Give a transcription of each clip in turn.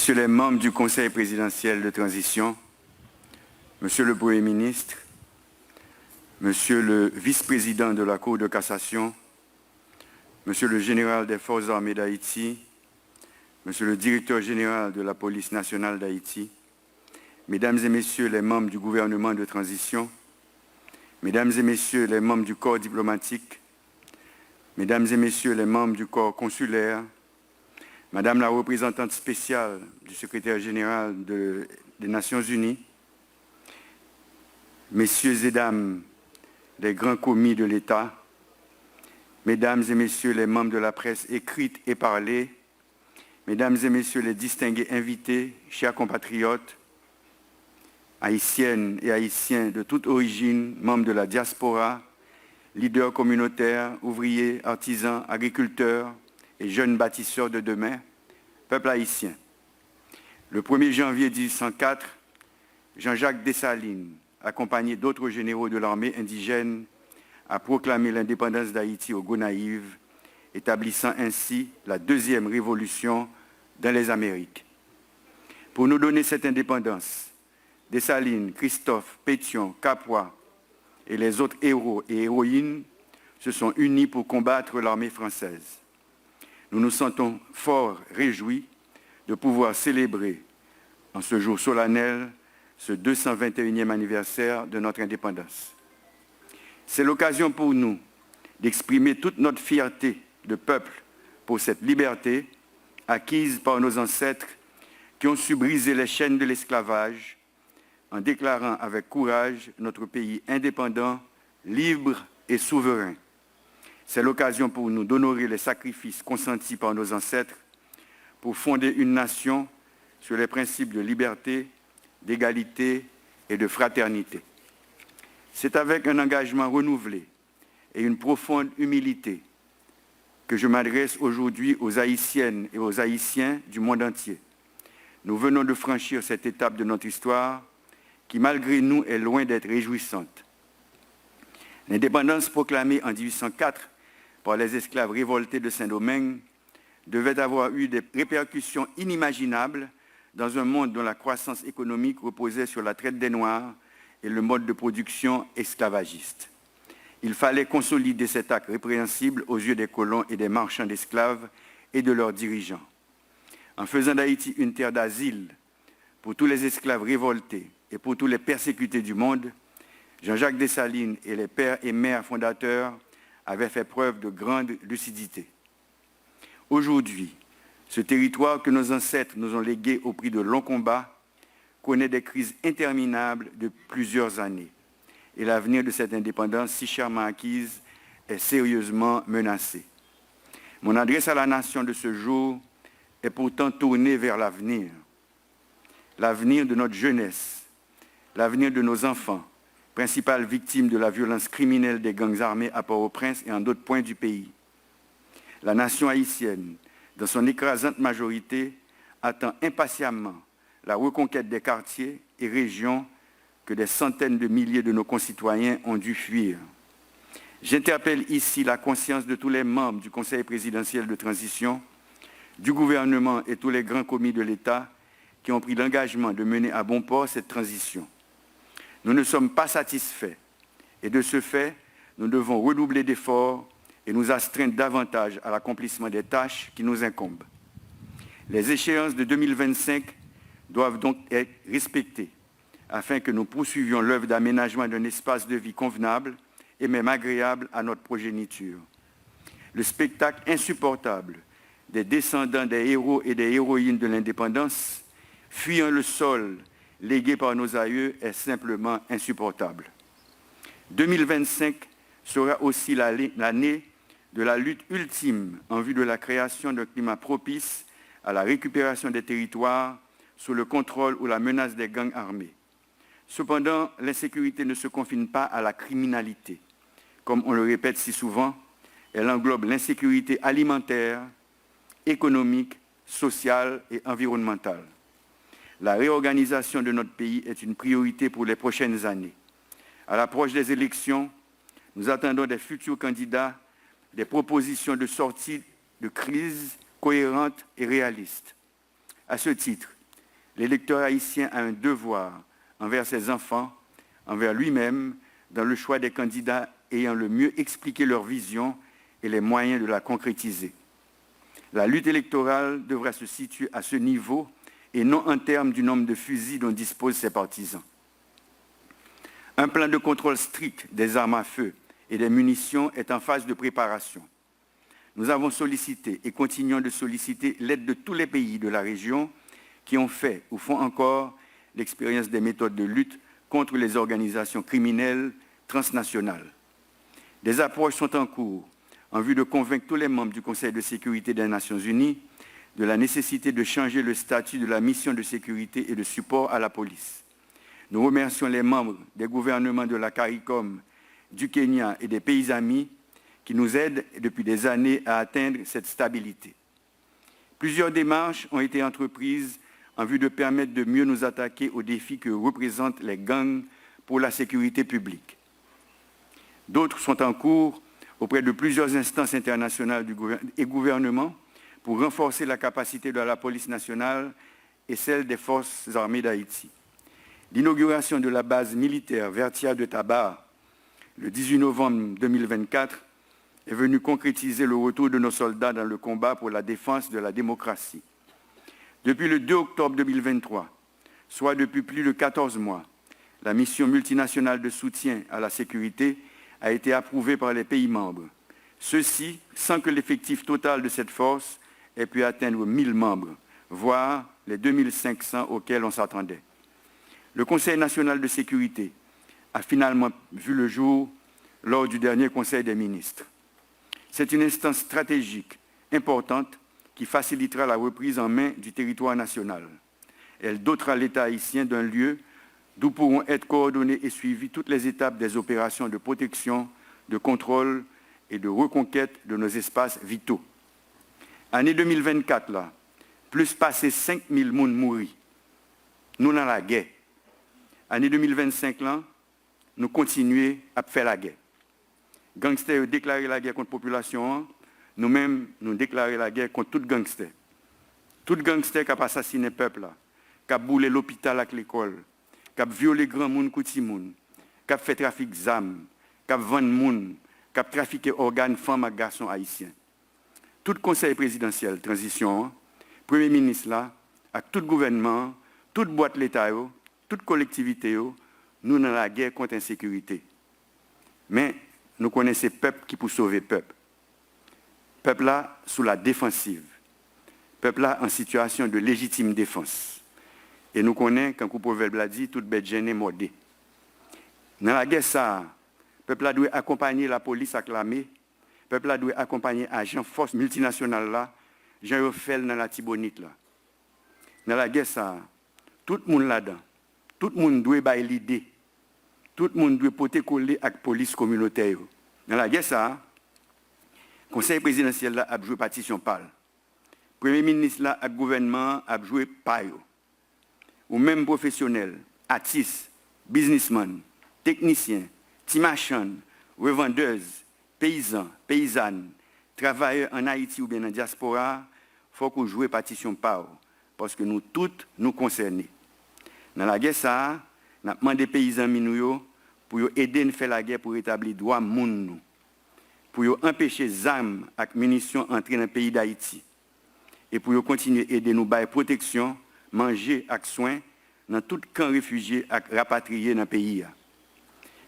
Messieurs les membres du Conseil présidentiel de transition, Monsieur le Premier ministre, Monsieur le vice-président de la Cour de cassation, Monsieur le général des Forces armées d'Haïti, Monsieur le directeur général de la police nationale d'Haïti, Mesdames et Messieurs les membres du gouvernement de transition, Mesdames et Messieurs les membres du corps diplomatique, Mesdames et Messieurs les membres du corps consulaire, Madame la représentante spéciale du secrétaire général des Nations Unies, Messieurs et Dames des grands commis de l'État, Mesdames et Messieurs les membres de la presse écrite et parlée, Mesdames et Messieurs les distingués invités, chers compatriotes, haïtiennes et haïtiens de toute origine, membres de la diaspora, leaders communautaires, ouvriers, artisans, agriculteurs et jeunes bâtisseurs de demain, peuple haïtien. Le 1er janvier 1804, Jean-Jacques Dessalines, accompagné d'autres généraux de l'armée indigène, a proclamé l'indépendance d'Haïti aux Gonaïves, établissant ainsi la deuxième révolution dans les Amériques. Pour nous donner cette indépendance, Dessalines, Christophe, Pétion, Capois et les autres héros et héroïnes se sont unis pour combattre l'armée française. Nous nous sentons fort réjouis de pouvoir célébrer en ce jour solennel ce 221e anniversaire de notre indépendance. C'est l'occasion pour nous d'exprimer toute notre fierté de peuple pour cette liberté acquise par nos ancêtres qui ont su briser les chaînes de l'esclavage en déclarant avec courage notre pays indépendant, libre et souverain. C'est l'occasion pour nous d'honorer les sacrifices consentis par nos ancêtres pour fonder une nation sur les principes de liberté, d'égalité et de fraternité. C'est avec un engagement renouvelé et une profonde humilité que je m'adresse aujourd'hui aux Haïtiennes et aux Haïtiens du monde entier. Nous venons de franchir cette étape de notre histoire qui, malgré nous, est loin d'être réjouissante. L'indépendance proclamée en 1804 par les esclaves révoltés de Saint-Domingue devait avoir eu des répercussions inimaginables dans un monde dont la croissance économique reposait sur la traite des Noirs et le mode de production esclavagiste. Il fallait consolider cet acte répréhensible aux yeux des colons et des marchands d'esclaves et de leurs dirigeants. En faisant d'Haïti une terre d'asile pour tous les esclaves révoltés et pour tous les persécutés du monde, Jean-Jacques Dessalines et les pères et mères fondateurs avaient fait preuve de grande lucidité. Aujourd'hui, ce territoire que nos ancêtres nous ont légué au prix de longs combats connaît des crises interminables de plusieurs années. Et l'avenir de cette indépendance si chèrement acquise est sérieusement menacé. Mon adresse à la nation de ce jour est pourtant tournée vers l'avenir. L'avenir de notre jeunesse, l'avenir de nos enfants, principales victimes de la violence criminelle des gangs armés à Port-au-Prince et en d'autres points du pays. La nation haïtienne, dans son écrasante majorité, attend impatiemment la reconquête des quartiers et régions que des centaines de milliers de nos concitoyens ont dû fuir. J'interpelle ici la conscience de tous les membres du Conseil présidentiel de transition, du gouvernement et tous les grands commis de l'État qui ont pris l'engagement de mener à bon port cette transition. Nous ne sommes pas satisfaits et de ce fait, nous devons redoubler d'efforts et nous astreindre davantage à l'accomplissement des tâches qui nous incombent. Les échéances de 2025 doivent donc être respectées afin que nous poursuivions l'œuvre d'aménagement d'un espace de vie convenable et même agréable à notre progéniture. Le spectacle insupportable des descendants des héros et des héroïnes de l'indépendance, fuyant le sol légué par nos aïeux, est simplement insupportable. 2025 sera aussi l'année de la lutte ultime en vue de la création d'un climat propice à la récupération des territoires sous le contrôle ou la menace des gangs armés. Cependant, l'insécurité ne se confine pas à la criminalité. Comme on le répète si souvent, elle englobe l'insécurité alimentaire, économique, sociale et environnementale. La réorganisation de notre pays est une priorité pour les prochaines années. À l'approche des élections, nous attendons des futurs candidats des propositions de sortie de crise cohérentes et réalistes. À ce titre, l'électeur haïtien a un devoir envers ses enfants, envers lui-même, dans le choix des candidats ayant le mieux expliqué leur vision et les moyens de la concrétiser. La lutte électorale devra se situer à ce niveau et non en termes du nombre de fusils dont disposent ses partisans. Un plan de contrôle strict des armes à feu et des munitions est en phase de préparation. Nous avons sollicité et continuons de solliciter l'aide de tous les pays de la région qui ont fait ou font encore l'expérience des méthodes de lutte contre les organisations criminelles transnationales. Des approches sont en cours en vue de convaincre tous les membres du Conseil de sécurité des Nations Unies de la nécessité de changer le statut de la mission de sécurité et de support à la police. Nous remercions les membres des gouvernements de la CARICOM, du Kenya et des pays amis qui nous aident depuis des années à atteindre cette stabilité. Plusieurs démarches ont été entreprises en vue de permettre de mieux nous attaquer aux défis que représentent les gangs pour la sécurité publique. D'autres sont en cours auprès de plusieurs instances internationales et gouvernements pour renforcer la capacité de la police nationale et celle des forces armées d'Haïti. L'inauguration de la base militaire Vertia de Tabar, le 18 novembre 2024, est venue concrétiser le retour de nos soldats dans le combat pour la défense de la démocratie. Depuis le 2 octobre 2023, soit depuis plus de 14 mois, la mission multinationale de soutien à la sécurité a été approuvée par les pays membres. Ceci sans que l'effectif total de cette force ait pu atteindre 1000 membres, voire les 2500 auxquels on s'attendait. Le Conseil national de sécurité a finalement vu le jour lors du dernier Conseil des ministres. C'est une instance stratégique importante qui facilitera la reprise en main du territoire national. Elle dotera l'État haïtien d'un lieu d'où pourront être coordonnées et suivies toutes les étapes des opérations de protection, de contrôle et de reconquête de nos espaces vitaux. Année 2024, là, plus passé 5000 personnes mourir. Nous dans la guerre. Année 2025, là, nous continuons à faire la guerre. Gangsters ont déclaré la guerre contre la population. Nous-mêmes, nous déclarons la guerre contre tout gangster. Tout gangster qui a assassiné le peuple, qui a boulé l'hôpital avec l'école, qui a violé grand monde, petit monde, qui a fait trafic d'armes, qui a vendu monde, qui a trafiqué organes femmes et garçons haïtiens. Tout conseil présidentiel, transition, premier ministre là, avec tout gouvernement, toute boîte l'État, toute collectivité, nous dans la guerre contre l'insécurité. Mais nous connaissons le peuple qui peut sauver le peuple. Peuple là sous la défensive. Peuple là en situation de légitime défense. Et nous connaissons, quand le proverbe l'a dit, toute bête gênée mordée. Dans la guerre, ça, peuple là doit accompagner la police avec l'armée. Peuple là doit accompagner agents force multinationale là, Jean Refel dans la Tibonite là. Dans la guerre, ça, tout le monde là-dedans, tout le monde doit avoir l'idée. Tout le monde doit porter coller avec la police communautaire. Dans la guerre, ça, le conseil présidentiel là a joué partition pâle. Le premier ministre là, le gouvernement a joué paille. Ou même professionnels, artistes, businessmen, techniciens, timachan, revendeuses, paysans, paysannes, travailleurs en Haïti ou bien en diaspora, il faut qu'on joue partition pâle. Parce que nous toutes nous concernés. Dans la guerre, ça, nous avons demandé aux paysans minous pour aider à faire la guerre pour rétablir le droit monde, pour empêcher les armes et munitions d'entrer dans le pays d'Haïti et pour continuer à aider nous à protection, manger et soins dans tout camp réfugiés et rapatriés dans le pays. Le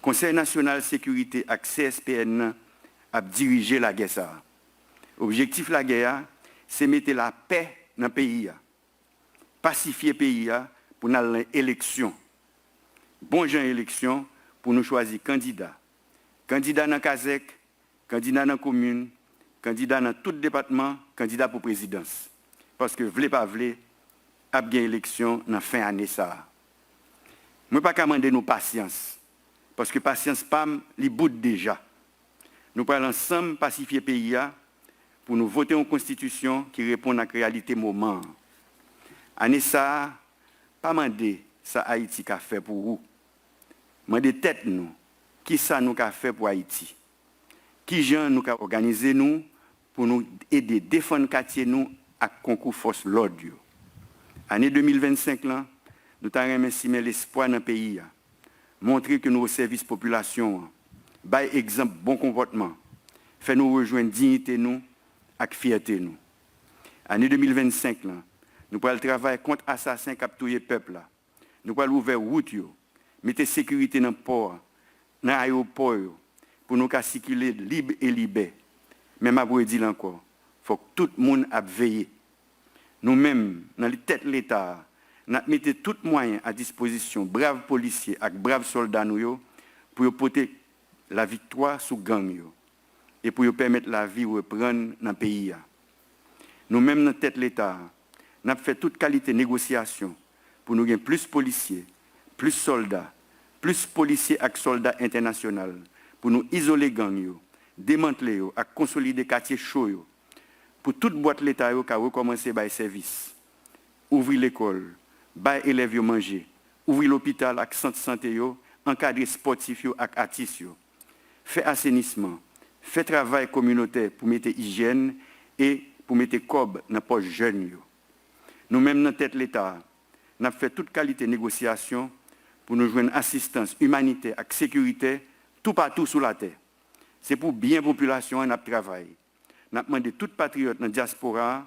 Conseil national de sécurité et CSPN a dirigé la guerre. L'objectif de la guerre, c'est mettre la paix dans le pays, pacifier le pays pour aller à l'élection. Bon genre élection pour nous choisir candidats. Candidats dans Kazek, candidats dans la commune, candidats dans tout département, candidats pour présidence. Parce que, vle pas vle, a bien élection dans la fin d'année. Je ne peux pas demander nos patience. Parce que patience, PAM, li bout déjà. Nous parlons ensemble pacifier le pays pour nous voter une constitution qui répond à la réalité moment. Année ça, pas demander ça Haïti qu'a fait pour vous. Demander tête nous, qui ça nous qu'a fait pour Haïti. Qui gens nous qu'a organisé nous pour nous aider à défendre quartier nous à concours force l'ordre. Année 2025, là, nous avons estimé l'espoir dans le pays. Montrer que nos services population, by exemple bon comportement, fait nous rejoindre dignité nous avec fierté nous. Année 2025, là, nous pourrons travailler contre assassins capturés peuple. Nous pourrons ouvrir route, mettre sécurité dans le port, dans l'aéroport, pour nous circuler libre et libère. Même après dire encore, il faut que tout le monde a veillé. Nous-mêmes, dans les têtes de l'État, nous mettons tous les moyens à disposition, braves policiers et braves soldats, pour porter la victoire sous gang et pour permettre la vie de reprendre dans le pays. Nous-mêmes, dans la tête de l'État, nous avons fait toute qualité de négociation pour nous gagner plus de policiers, plus de soldats, plus de policiers et soldats internationaux, pour nous isoler les gangs, démanteler et consolider les quartiers chauds, pour toute boîte de l'État qui a recommencé à service, ouvrir l'école, bailler les élèves manger, ouvrir l'hôpital avec centre de santé, encadrer sportifs et artistes, faire assainissement, faire travail communautaire pour mettre hygiène et pour mettre cob dans les poches jeunes. Nous-mêmes, dans la tête de l'État, nous avons fait toute qualité de négociation pour nous joindre assistance humanitaire et sécurité tout partout sur la terre. C'est pour bien la population et notre travail. Nous avons demandé tous les patriotes dans la diaspora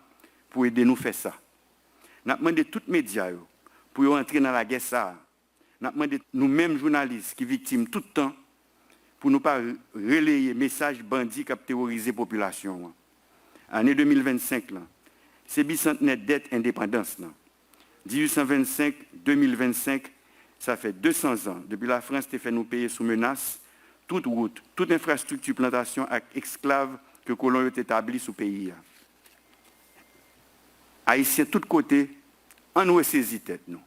pour aider nous à faire ça. Nous avons demandé tous les médias pour entrer dans la guerre. Nous avons demandé nous-mêmes journalistes qui sont victimes tout le temps pour ne pas relayer les messages bandits qui ont terrorisé la population. Année 2025, c'est bicentenaire dette indépendance. 1825-2025, ça fait 200 ans. Depuis la France a fait nous payer sous menace toute route, toute infrastructure plantation avec esclaves que les colons ont établis sous le pays. Haïtiens de tous côtés, on nous saisi tête nous.